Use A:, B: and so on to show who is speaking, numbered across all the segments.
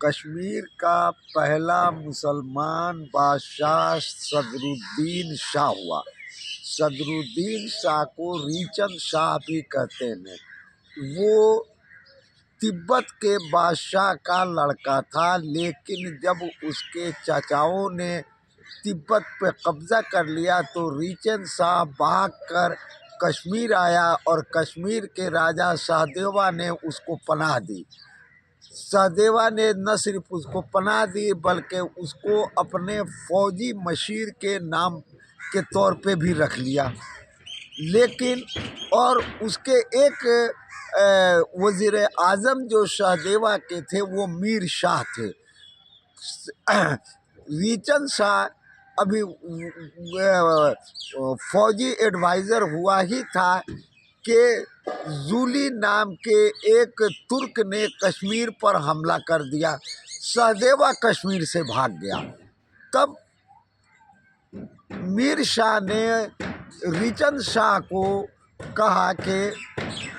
A: कश्मीर का पहला मुसलमान बादशाह सदरुद्दीन शाह हुआ। सदरुद्दीन शाह को रीचंद शाह भी कहते हैं। वो तिब्बत के बादशाह का लड़का था, लेकिन जब उसके चाचाओं ने तिब्बत पे कब्ज़ा कर लिया तो रीचंद शाह भागकर कश्मीर आया और कश्मीर के राजा सहदेवा ने उसको पनाह दी। सहदेवा ने न सिर्फ उसको पनाह दी बल्कि उसको अपने फौजी मशीर के नाम के तौर पे भी रख लिया। लेकिन और उसके एक वज़ीर आज़म जो सहदेवा के थे वो मीर शाह थे। रीचंद शाह अभी फौजी एडवाइज़र हुआ ही था कि जूली नाम के एक तुर्क ने कश्मीर पर हमला कर दिया। सहदेवा कश्मीर से भाग गया। तब मीर शाह ने रीचंद शाह को कहा कि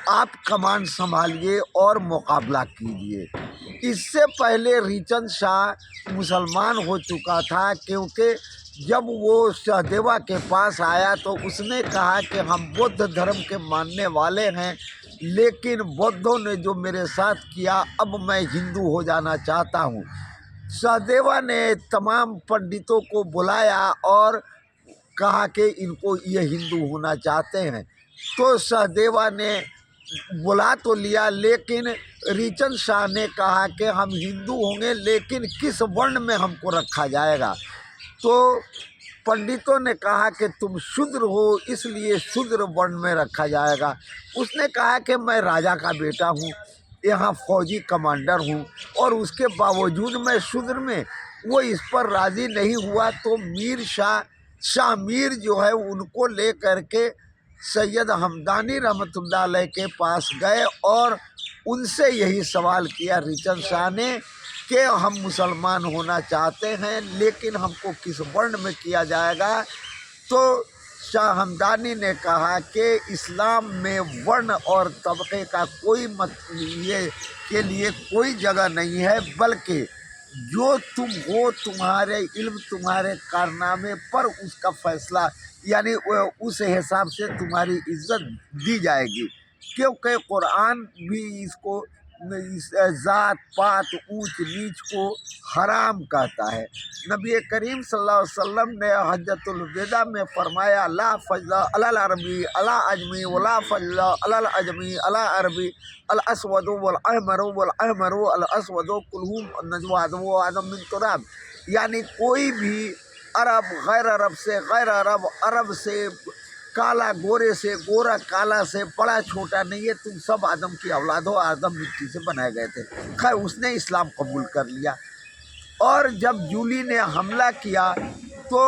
A: आप कमान संभालिए और मुकाबला कीजिए। इससे पहले रीचंद शाह मुसलमान हो चुका था, क्योंकि जब वो सहदेवा के पास आया तो उसने कहा कि हम बौद्ध धर्म के मानने वाले हैं, लेकिन बौद्धों ने जो मेरे साथ किया अब मैं हिंदू हो जाना चाहता हूँ। सहदेवा ने तमाम पंडितों को बुलाया और कहा कि इनको ये हिंदू होना चाहते हैं। तो सहदेवा ने बुला तो लिया, लेकिन रीचंद शाह ने कहा कि हम हिंदू होंगे, लेकिन किस वर्ण में हमको रखा जाएगा। तो पंडितों ने कहा कि तुम शूद्र हो, इसलिए शूद्र वर्ण में रखा जाएगा। उसने कहा कि मैं राजा का बेटा हूँ, यहाँ फौजी कमांडर हूँ, और उसके बावजूद मैं शूद्र में। वो इस पर राज़ी नहीं हुआ तो मीर शाह मीर जो है उनको ले करके सैयद हमदानी रहमतुल्लाह अलैह के पास गए और उनसे यही सवाल किया रीचंद शाह ने कि हम मुसलमान होना चाहते हैं, लेकिन हमको किस वर्ण में किया जाएगा। तो शाह हमदानी ने कहा कि इस्लाम में वर्ण और तबके का कोई ये के लिए कोई जगह नहीं है, बल्कि जो तुम हो, तुम्हारे इल्म, तुम्हारे कारनामे पर उसका फैसला, यानी उस हिसाब से तुम्हारी इज्जत दी जाएगी। क्योंकि कुरान भी इसको ज़ात पात ऊंच नीच को हराम कहता है। नबी करीम सल्लल्लाहु अलैहि वसल्लम ने हज्जतुल विदा में फरमाया, ला फजला अलल अरबी अला अजमी वला फजला अलल अजमी अला अरबी अल अस्वदु वल अहमरु अल अस्वदु कुलहुम नजवाद व आदम मिन तुराब। यानी कोई भी अरब गैर अरब से गैर अरब, अरब से काला गोरे से गोरा काला से बड़ा छोटा नहीं है, तुम सब आदम की औलाद हो, आदम मिट्टी से बनाए गए थे। खैर उसने इस्लाम कबूल कर लिया। और जब जूली ने हमला किया तो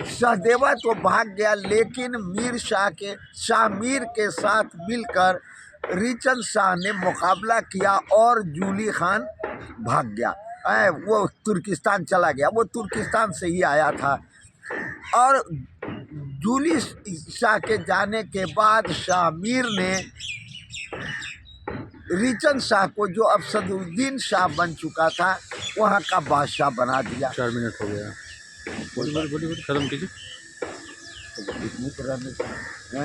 A: सहदेवा तो भाग गया, लेकिन शाह मीर के साथ मिलकर रीचंद शाह ने मुकाबला किया और जूली खान भाग गया। वो तुर्किस्तान चला गया, वो तुर्किस्तान से ही आया था। और जूली शाह के जाने के बाद शाह मीर ने रीचंद शाह को, जो अब सदरुद्दीन शाह बन चुका था, वहाँ का बादशाह बना दिया।
B: 4 मिनट हो गया, बोलिए खत्म कीजिए।
A: तो